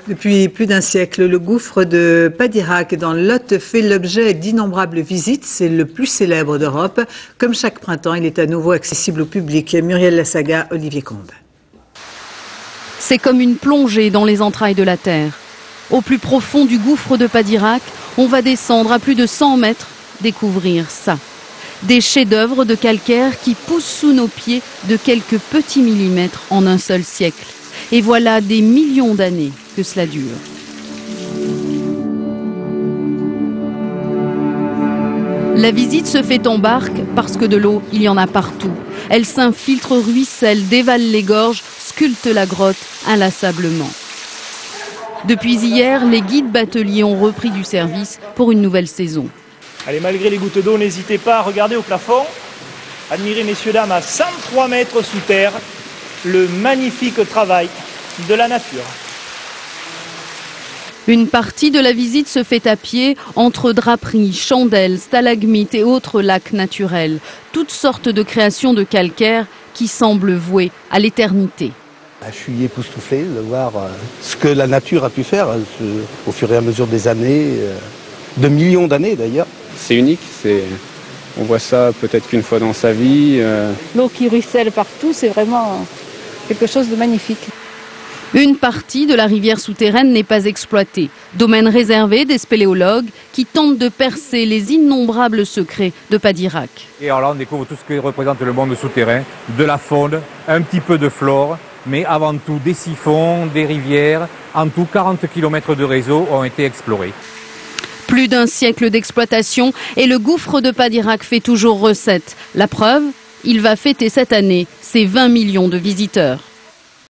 Depuis plus d'un siècle, le gouffre de Padirac dans le Lot fait l'objet d'innombrables visites. C'est le plus célèbre d'Europe. Comme chaque printemps, il est à nouveau accessible au public. Muriel Lassaga, Olivier Combe. C'est comme une plongée dans les entrailles de la Terre. Au plus profond du gouffre de Padirac, on va descendre à plus de 100 mètres, découvrir ça. Des chefs-d'œuvre de calcaire qui poussent sous nos pieds de quelques petits millimètres en un seul siècle. Et voilà des millions d'années que cela dure. La visite se fait en barque parce que de l'eau, il y en a partout. Elle s'infiltre, ruisselle, dévale les gorges, sculpte la grotte inlassablement. Depuis hier, les guides bateliers ont repris du service pour une nouvelle saison. Allez, malgré les gouttes d'eau, n'hésitez pas à regarder au plafond. Admirez, messieurs, dames, à 103 mètres sous terre, le magnifique travail de la nature. Une partie de la visite se fait à pied entre draperies, chandelles, stalagmites et autres lacs naturels. Toutes sortes de créations de calcaire qui semblent vouées à l'éternité. Je suis époustouflé de voir ce que la nature a pu faire au fur et à mesure des années, de millions d'années d'ailleurs. C'est unique, on voit ça peut-être qu'une fois dans sa vie. L'eau qui ruisselle partout, c'est vraiment quelque chose de magnifique. Une partie de la rivière souterraine n'est pas exploitée. Domaine réservé des spéléologues qui tentent de percer les innombrables secrets de Padirac. Et alors là, on découvre tout ce que représente le monde souterrain, de la faune, un petit peu de flore, mais avant tout des siphons, des rivières. En tout, 40 km de réseau ont été explorés. Plus d'un siècle d'exploitation et le gouffre de Padirac fait toujours recette. La preuve, il va fêter cette année ses 20 millions de visiteurs.